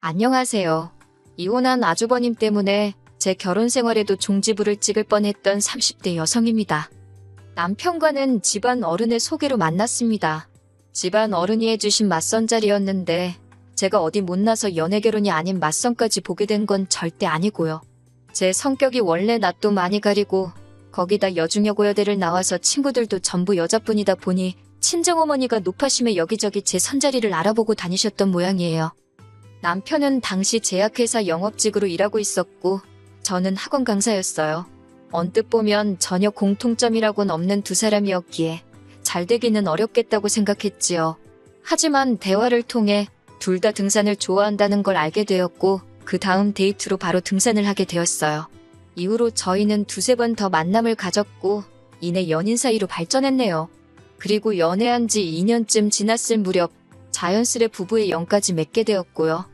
안녕하세요. 이혼한 아주버님 때문에 제 결혼 생활에도 종지부를 찍을 뻔했던 30대 여성입니다. 남편과는 집안 어른의 소개로 만났습니다. 집안 어른이 해주신 맞선 자리였는데 제가 어디 못나서 연애 결혼이 아닌 맞선까지 보게 된 건 절대 아니고요. 제 성격이 원래 낯도 많이 가리고 거기다 여중여고여대를 나와서 친구들도 전부 여자뿐이다 보니 친정어머니가 노파심에 여기저기 제 선자리를 알아보고 다니셨던 모양이에요. 남편은 당시 제약회사 영업직으로 일하고 있었고 저는 학원 강사였어요. 언뜻 보면 전혀 공통점이라고는 없는 두 사람이었기에 잘 되기는 어렵겠다고 생각했지요. 하지만 대화를 통해 둘 다 등산을 좋아한다는 걸 알게 되었고 그 다음 데이트로 바로 등산을 하게 되었어요. 이후로 저희는 두세 번 더 만남을 가졌고 이내 연인 사이로 발전했네요. 그리고 연애한 지 2년쯤 지났을 무렵 자연스레 부부의 영까지 맺게 되었고요.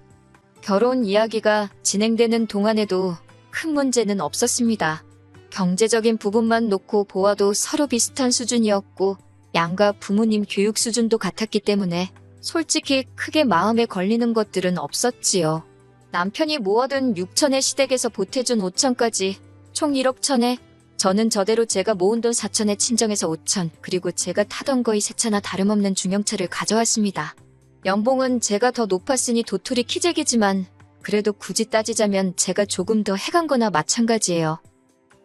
결혼 이야기가 진행되는 동안에도 큰 문제는 없었습니다. 경제적인 부분만 놓고 보아도 서로 비슷한 수준이었고 양가 부모님 교육 수준도 같았기 때문에 솔직히 크게 마음에 걸리는 것들은 없었지요. 남편이 모아둔 6천의 시댁에서 보태준 5천까지 총 1억 천에 저는 저대로 제가 모은 돈 4천에 친정에서 5천 그리고 제가 타던 거의 새 차나 다름없는 중형차를 가져왔습니다. 연봉은 제가 더 높았으니 도토리 키재기지만 그래도 굳이 따지자면 제가 조금 더 해간 거나 마찬가지예요.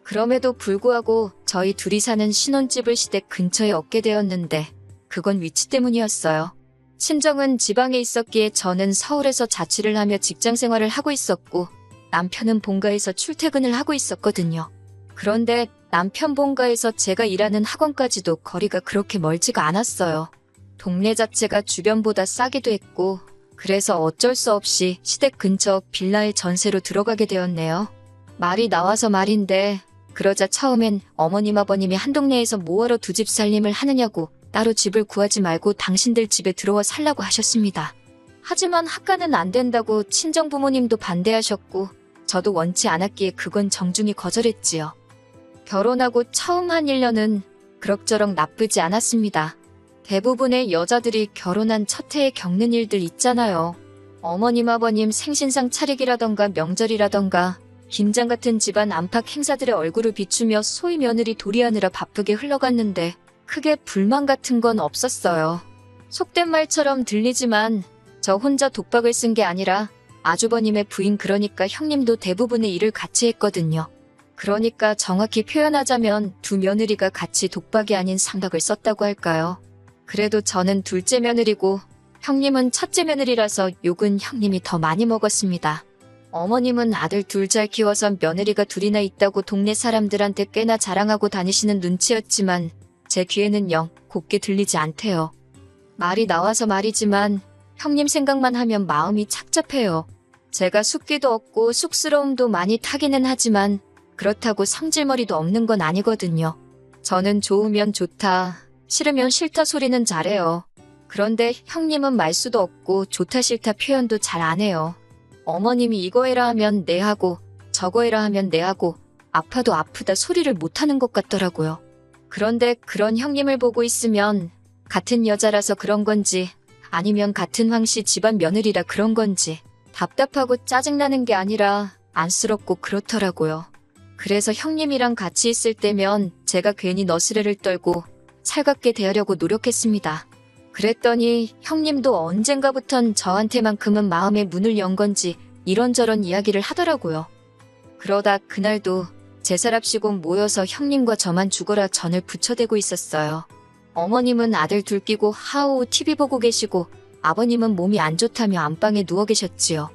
그럼에도 불구하고 저희 둘이 사는 신혼집을 시댁 근처에 얻게 되었는데 그건 위치 때문이었어요. 친정은 지방에 있었기에 저는 서울에서 자취를 하며 직장 생활을 하고 있었고 남편은 본가에서 출퇴근을 하고 있었거든요. 그런데 남편 본가에서 제가 일하는 학원까지도 거리가 그렇게 멀지가 않았어요. 동네 자체가 주변보다 싸기도 했고 그래서 어쩔 수 없이 시댁 근처 빌라에 전세로 들어가게 되었네요. 말이 나와서 말인데 그러자 처음엔 어머님 아버님이 한 동네에서 뭐하러 두 집 살림을 하느냐고 따로 집을 구하지 말고 당신들 집에 들어와 살라고 하셨습니다. 하지만 학가는 안 된다고 친정 부모님도 반대하셨고 저도 원치 않았기에 그건 정중히 거절했지요. 결혼하고 처음 한 1년은 그럭저럭 나쁘지 않았습니다. 대부분의 여자들이 결혼한 첫 해에 겪는 일들 있잖아요. 어머님 아버님 생신상 차리기라던가 명절이라던가 김장 같은 집안 안팎 행사들의 얼굴을 비추며 소위 며느리 도리하느라 바쁘게 흘러갔는데 크게 불만 같은 건 없었어요. 속된 말처럼 들리지만 저 혼자 독박을 쓴 게 아니라 아주버님의 부인 그러니까 형님도 대부분의 일을 같이 했거든요. 그러니까 정확히 표현하자면 두 며느리가 같이 독박이 아닌 상박을 썼다고 할까요? 그래도 저는 둘째 며느리고 형님은 첫째 며느리라서 욕은 형님이 더 많이 먹었습니다. 어머님은 아들 둘 잘 키워서 며느리가 둘이나 있다고 동네 사람들한테 꽤나 자랑하고 다니시는 눈치였지만 제 귀에는 영 곱게 들리지 않대요. 말이 나와서 말이지만 형님 생각만 하면 마음이 착잡해요. 제가 숫기도 없고 쑥스러움도 많이 타기는 하지만 그렇다고 성질머리도 없는 건 아니거든요. 저는 좋으면 좋다, 싫으면 싫다 소리는 잘해요. 그런데 형님은 말수도 없고 좋다 싫다 표현도 잘 안 해요. 어머님이 이거 해라 하면 네 하고 저거 해라 하면 네 하고 아파도 아프다 소리를 못하는 것 같더라고요. 그런데 그런 형님을 보고 있으면 같은 여자라서 그런 건지 아니면 같은 황씨 집안 며느리라 그런 건지 답답하고 짜증나는 게 아니라 안쓰럽고 그렇더라고요. 그래서 형님이랑 같이 있을 때면 제가 괜히 너스레를 떨고 살갑게 대하려고 노력했습니다. 그랬더니 형님도 언젠가부턴 저한테만큼은 마음의 문을 연 건지 이런저런 이야기를 하더라고요. 그러다 그날도 제사랍시고 모여서 형님과 저만 죽어라 전을 부쳐대고 있었어요. 어머님은 아들 둘 끼고 하오 TV 보고 계시고 아버님은 몸이 안 좋다며 안방에 누워 계셨지요.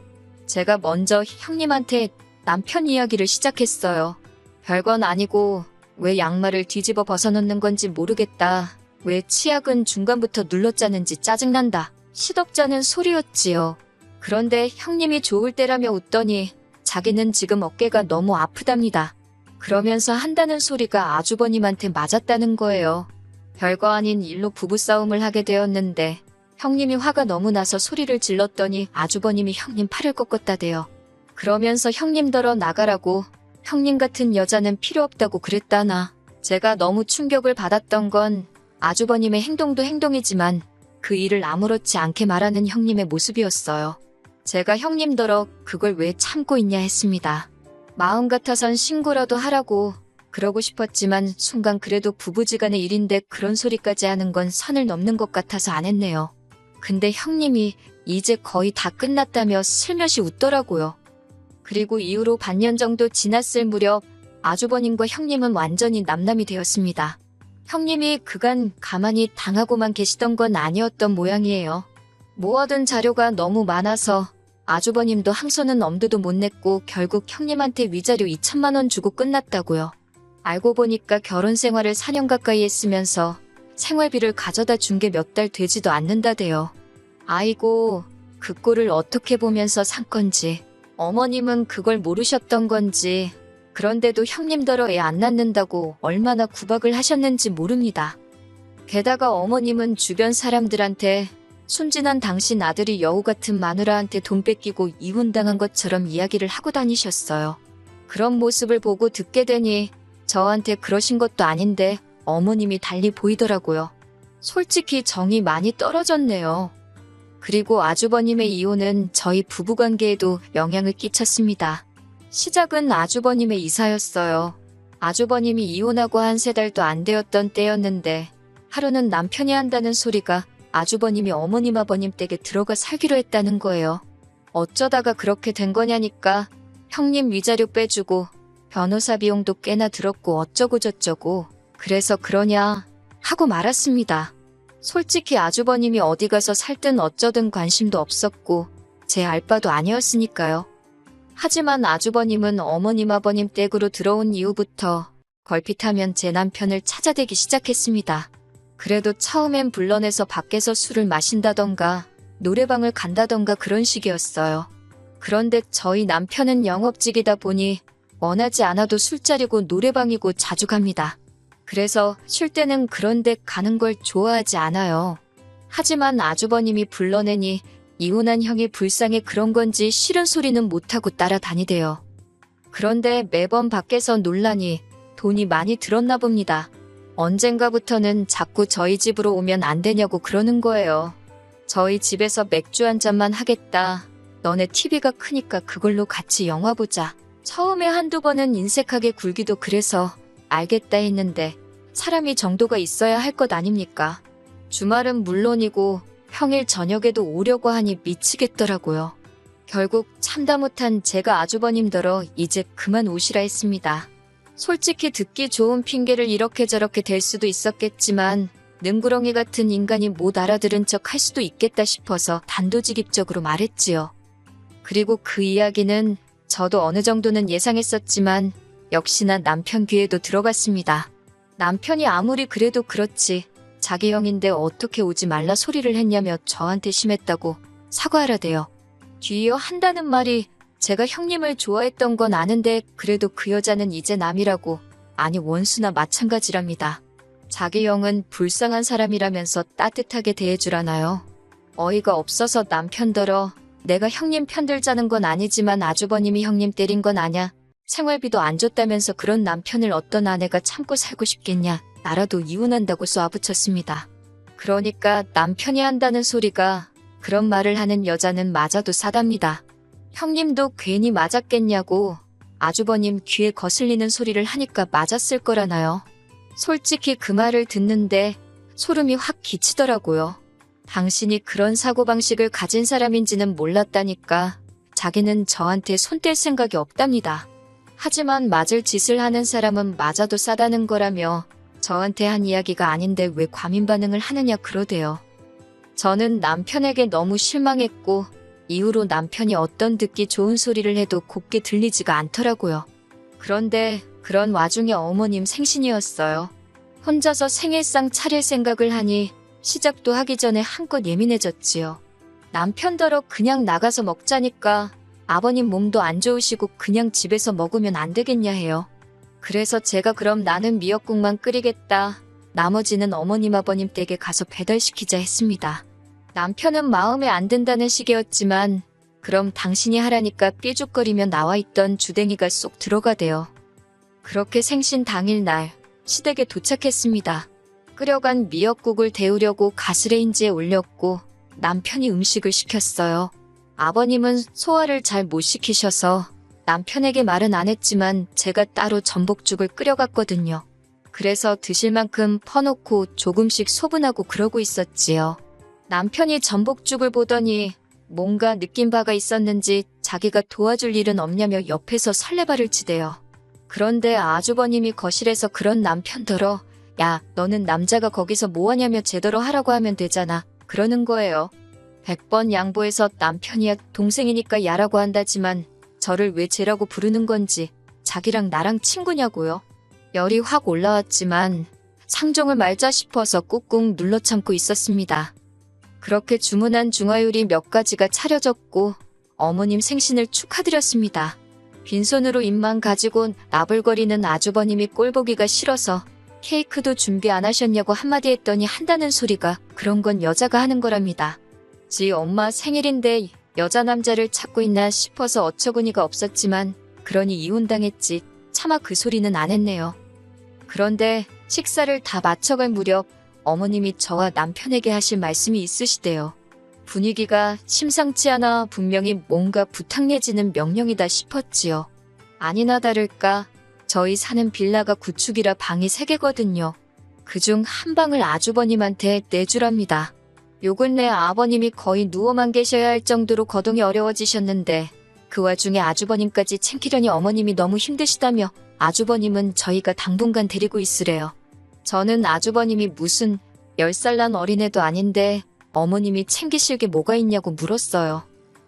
제가 먼저 형님한테 남편 이야기를 시작했어요. 별건 아니고 왜 양말을 뒤집어 벗어놓는 건지 모르겠다. 왜 치약은 중간부터 눌러 짜는지 짜증난다. 시덥잖은 소리였지요. 그런데 형님이 좋을 때라며 웃더니 자기는 지금 어깨가 너무 아프답니다. 그러면서 한다는 소리가 아주버님한테 맞았다는 거예요. 별거 아닌 일로 부부싸움을 하게 되었는데 형님이 화가 너무 나서 소리를 질렀더니 아주버님이 형님 팔을 꺾었다대요. 그러면서 형님더러 나가라고 형님 같은 여자는 필요 없다고 그랬다나. 제가 너무 충격을 받았던 건 아주버님의 행동도 행동이지만 그 일을 아무렇지 않게 말하는 형님의 모습이었어요. 제가 형님더러 그걸 왜 참고 있냐 했습니다. 마음 같아선 신고라도 하라고 그러고 싶었지만 순간 그래도 부부지간의 일인데 그런 소리까지 하는 건 선을 넘는 것 같아서 안 했네요. 근데 형님이 이제 거의 다 끝났다며 슬며시 웃더라고요. 그리고 이후로 반년 정도 지났을 무렵 아주버님과 형님은 완전히 남남이 되었습니다. 형님이 그간 가만히 당하고만 계시던 건 아니었던 모양이에요. 모아둔 자료가 너무 많아서 아주버님도 항소는 엄두도 못 냈고 결국 형님한테 위자료 2천만 원 주고 끝났다고요. 알고 보니까 결혼 생활을 4년 가까이 했으면서 생활비를 가져다 준 게 몇 달 되지도 않는다대요. 아이고, 그 꼴을 어떻게 보면서 산 건지, 어머님은 그걸 모르셨던 건지, 그런데도 형님더러 애 안 낳는다고 얼마나 구박을 하셨는지 모릅니다. 게다가 어머님은 주변 사람들한테 순진한 당신 아들이 여우 같은 마누라한테 돈 뺏기고 이혼당한 것처럼 이야기를 하고 다니셨어요. 그런 모습을 보고 듣게 되니 저한테 그러신 것도 아닌데 어머님이 달리 보이더라고요. 솔직히 정이 많이 떨어졌네요. 그리고 아주버님의 이혼은 저희 부부관계에도 영향을 끼쳤습니다. 시작은 아주버님의 이사였어요. 아주버님이 이혼하고 한 3달도 안 되었던 때였는데 하루는 남편이 한다는 소리가 아주버님이 어머님 아버님 댁에 들어가 살기로 했다는 거예요. 어쩌다가 그렇게 된 거냐니까 형님 위자료 빼주고 변호사 비용도 꽤나 들었고 어쩌고 저쩌고 그래서 그러냐 하고 말았습니다. 솔직히 아주버님이 어디 가서 살든 어쩌든 관심도 없었고 제 알바도 아니었으니까요. 하지만 아주버님은 어머님 아버님 댁으로 들어온 이후부터 걸핏하면 제 남편을 찾아대기 시작했습니다. 그래도 처음엔 불러내서 밖에서 술을 마신다던가 노래방을 간다던가 그런 식이었어요. 그런데 저희 남편은 영업직이다 보니 원하지 않아도 술자리고 노래방이고 자주 갑니다. 그래서 쉴 때는 그런 데 가는 걸 좋아하지 않아요. 하지만 아주버님이 불러내니 이혼한 형이 불쌍해 그런 건지 싫은 소리는 못하고 따라다니대요. 그런데 매번 밖에서 놀라니 돈이 많이 들었나 봅니다. 언젠가부터는 자꾸 저희 집으로 오면 안 되냐고 그러는 거예요. 저희 집에서 맥주 한 잔만 하겠다. 너네 TV가 크니까 그걸로 같이 영화 보자. 처음에 한두 번은 인색하게 굴기도 그래서 알겠다 했는데 사람이 정도가 있어야 할 것 아닙니까? 주말은 물론이고 평일 저녁에도 오려고 하니 미치겠더라고요. 결국 참다 못한 제가 아주버님더러 이제 그만 오시라 했습니다. 솔직히 듣기 좋은 핑계를 이렇게 저렇게 댈 수도 있었겠지만 능구렁이 같은 인간이 못 알아들은 척 할 수도 있겠다 싶어서 단도직입적으로 말했지요. 그리고 그 이야기는 저도 어느 정도는 예상했었지만 역시나 남편 귀에도 들어갔습니다. 남편이 아무리 그래도 그렇지 자기 형인데 어떻게 오지 말라 소리를 했냐며 저한테 심했다고 사과하라대요. 뒤이어 한다는 말이 제가 형님을 좋아했던 건 아는데 그래도 그 여자는 이제 남이라고, 아니 원수나 마찬가지랍니다. 자기 형은 불쌍한 사람이라면서 따뜻하게 대해주라나요? 어이가 없어서 남편더러 내가 형님 편들자는 건 아니지만 아주버님이 형님 때린 건 아냐. 생활비도 안 줬다면서 그런 남편을 어떤 아내가 참고 살고 싶겠냐. 나라도 이혼한다고 쏘아붙였습니다. 그러니까 남편이 한다는 소리가 그런 말을 하는 여자는 맞아도 싸답니다. 형님도 괜히 맞았겠냐고 아주버님 귀에 거슬리는 소리를 하니까 맞았을 거라나요. 솔직히 그 말을 듣는데 소름이 확 끼치더라고요. 당신이 그런 사고방식을 가진 사람인지는 몰랐다니까 자기는 저한테 손 뗄 생각이 없답니다. 하지만 맞을 짓을 하는 사람은 맞아도 싸다는 거라며 저한테 한 이야기가 아닌데 왜 과민 반응을 하느냐 그러대요. 저는 남편에게 너무 실망했고 이후로 남편이 어떤 듣기 좋은 소리를 해도 곱게 들리지가 않더라고요. 그런데 그런 와중에 어머님 생신이었어요. 혼자서 생일상 차릴 생각을 하니 시작도 하기 전에 한껏 예민해졌지요. 남편더러 그냥 나가서 먹자니까 아버님 몸도 안 좋으시고 그냥 집에서 먹으면 안 되겠냐 해요. 그래서 제가 그럼 나는 미역국만 끓이겠다. 나머지는 어머님 아버님 댁에 가서 배달시키자 했습니다. 남편은 마음에 안 든다는 식이었지만 그럼 당신이 하라니까 삐죽거리며 나와있던 주댕이가 쏙 들어가대요. 그렇게 생신 당일날 시댁에 도착했습니다. 끓여간 미역국을 데우려고 가스레인지에 올렸고 남편이 음식을 시켰어요. 아버님은 소화를 잘 못 시키셔서 남편에게 말은 안 했지만 제가 따로 전복죽을 끓여갔거든요. 그래서 드실 만큼 퍼놓고 조금씩 소분하고 그러고 있었지요. 남편이 전복죽을 보더니 뭔가 느낀 바가 있었는지 자기가 도와줄 일은 없냐며 옆에서 설레발을 치대요. 그런데 아주버님이 거실에서 그런 남편더러 야, 너는 남자가 거기서 뭐하냐며 제대로 하라고 하면 되잖아. 그러는 거예요. 100번 양보해서 남편이야 동생이니까 야라고 한다지만 저를 왜 쟤라고 부르는 건지 자기랑 나랑 친구냐고요. 열이 확 올라왔지만 상종을 말자 싶어서 꾹꾹 눌러 참고 있었습니다. 그렇게 주문한 중화요리 몇 가지가 차려졌고 어머님 생신을 축하드렸습니다. 빈손으로 입만 가지고 나불거리는 아주버님이 꼴보기가 싫어서 케이크도 준비 안 하셨냐고 한마디 했더니 한다는 소리가 그런 건 여자가 하는 거랍니다. 지 엄마 생일인데 여자 남자를 찾고 있나 싶어서 어처구니가 없었지만 그러니 이혼당했지 차마 그 소리는 안 했네요. 그런데 식사를 다 마쳐갈 무렵 어머님이 저와 남편에게 하실 말씀이 있으시대요. 분위기가 심상치 않아 분명히 뭔가 부탁 내지는 명령이다 싶었지요. 아니나 다를까 저희 사는 빌라가 구축이라 방이 3개거든요. 그중 한 방을 아주버님한테 내주랍니다. 욕을 내 아버님이 거의 누워만 계셔야 할 정도로 거동이 어려워지셨는데 그 와중에 아주버님까지 챙기려니 어머님이 너무 힘드시다며 아주버님은 저희가 당분간 데리고 있으래요. 저는 아주버님이 무슨 10살 난 어린애도 아닌데 어머님이 챙기실 게 뭐가 있냐고 물었어요.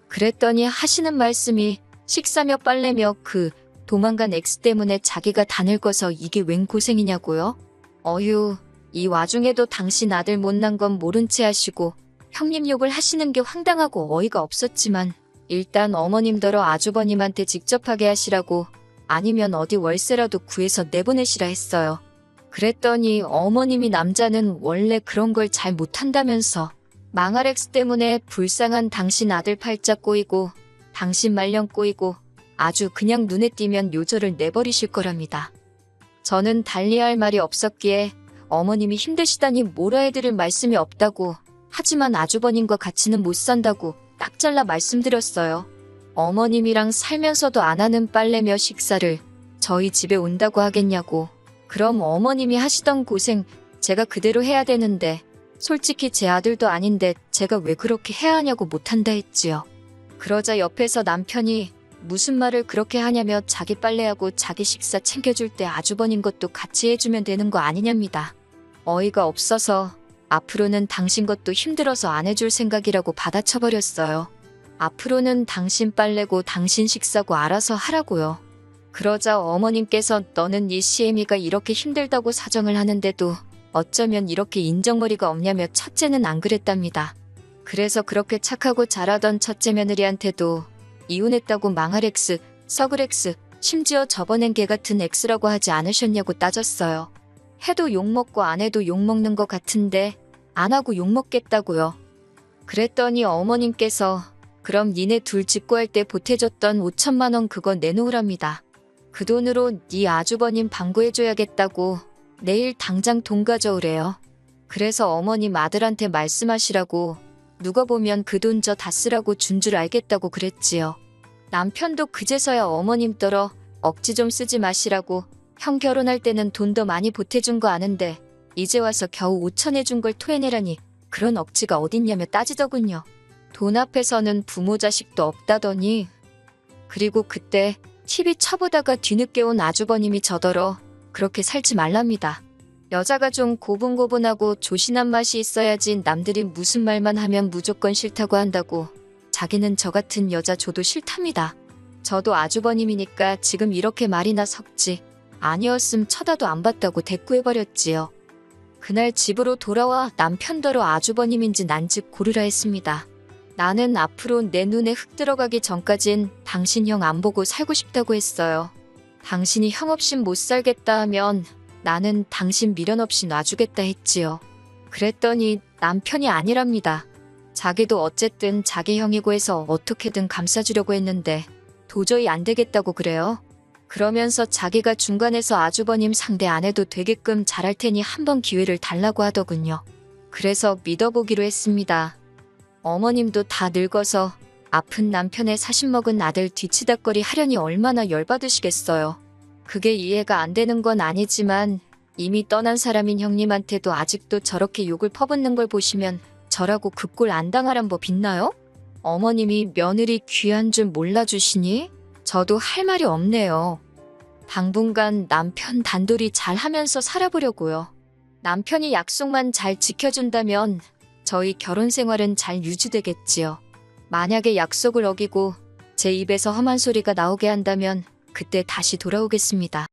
그랬더니 하시는 말씀이 식사며 빨래며 그 도망간 X 때문에 자기가 다 늙어서 이게 웬 고생이냐고요? 어휴, 이 와중에도 당신 아들 못난 건 모른 채 하시고 형님 욕을 하시는 게 황당하고 어이가 없었지만 일단 어머님더러 아주버님한테 직접 하게 하시라고 아니면 어디 월세라도 구해서 내보내시라 했어요. 그랬더니 어머님이 남자는 원래 그런 걸 잘 못한다면서 망할 X 때문에 불쌍한 당신 아들 팔자 꼬이고 당신 말년 꼬이고 아주 그냥 눈에 띄면 요절을 내버리실 거랍니다. 저는 달리할 말이 없었기에 어머님이 힘드시다니 뭐라 해드릴 말씀이 없다고 하지만 아주버님과 같이는 못 산다고 딱 잘라 말씀드렸어요. 어머님이랑 살면서도 안 하는 빨래며 식사를 저희 집에 온다고 하겠냐고. 그럼 어머님이 하시던 고생 제가 그대로 해야 되는데 솔직히 제 아들도 아닌데 제가 왜 그렇게 해야 하냐고 못한다 했지요. 그러자 옆에서 남편이 무슨 말을 그렇게 하냐며 자기 빨래하고 자기 식사 챙겨줄 때 아주버님 것도 같이 해주면 되는 거 아니냐입니다. 어이가 없어서 앞으로는 당신 것도 힘들어서 안 해줄 생각이라고 받아쳐버렸어요. 앞으로는 당신 빨래고 당신 식사고 알아서 하라고요. 그러자 어머님께서 너는 이 시애미가 이렇게 힘들다고 사정을 하는데도 어쩌면 이렇게 인정머리가 없냐며 첫째는 안 그랬답니다. 그래서 그렇게 착하고 잘하던 첫째 며느리한테도 이혼했다고 망할 X, 썩을 X, 심지어 저번엔 개 같은 X라고 하지 않으셨냐고 따졌어요. 해도 욕먹고 안 해도 욕먹는 것 같은데 안 하고 욕먹겠다고요. 그랬더니 어머님께서 그럼 니네 둘 집 구할 때 보태줬던 5천만 원 그거 내놓으랍니다. 그 돈으로 네 아주버님 방구해줘야겠다고 내일 당장 돈 가져오래요. 그래서 어머님 아들한테 말씀하시라고 누가 보면 그 돈 저 다 쓰라고 준 줄 알겠다고 그랬지요. 남편도 그제서야 어머님더러 억지 좀 쓰지 마시라고 형 결혼할 때는 돈 더 많이 보태준 거 아는데 이제 와서 겨우 5천 해준 걸 토해내라니 그런 억지가 어딨냐며 따지더군요. 돈 앞에서는 부모 자식도 없다더니 그리고 그때 TV 쳐보다가 뒤늦게 온 아주버님이 저더러 그렇게 살지 말랍니다. 여자가 좀 고분고분하고 조신한 맛이 있어야지 남들이 무슨 말만 하면 무조건 싫다고 한다고 자기는 저 같은 여자 줘도 싫답니다. 저도 아주버님이니까 지금 이렇게 말이나 섞지 아니었음 쳐다도 안 봤다고 대꾸해버렸지요. 그날 집으로 돌아와 남편더러 아주버님인지 난즉 고르라 했습니다. 나는 앞으로 내 눈에 흙 들어가기 전까진 당신 형 안 보고 살고 싶다고 했어요. 당신이 형 없인 못 살겠다 하면 나는 당신 미련 없이 놔주겠다 했지요. 그랬더니 남편이 아니랍니다. 자기도 어쨌든 자기 형이고 해서 어떻게든 감싸주려고 했는데 도저히 안 되겠다고 그래요. 그러면서 자기가 중간에서 아주버님 상대 안 해도 되게끔 잘할 테니 한번 기회를 달라고 하더군요. 그래서 믿어보기로 했습니다. 어머님도 다 늙어서 아픈 남편의 사심 먹은 아들 뒤치다꺼리 하려니 얼마나 열받으시겠어요. 그게 이해가 안 되는 건 아니지만 이미 떠난 사람인 형님한테도 아직도 저렇게 욕을 퍼붓는 걸 보시면 저라고 그 꼴 안 당하란 법 있나요? 어머님이 며느리 귀한 줄 몰라주시니 저도 할 말이 없네요. 당분간 남편 단돌이 잘 하면서 살아보려고요. 남편이 약속만 잘 지켜준다면 저희 결혼 생활은 잘 유지되겠지요. 만약에 약속을 어기고 제 입에서 험한 소리가 나오게 한다면 그때 다시 돌아오겠습니다.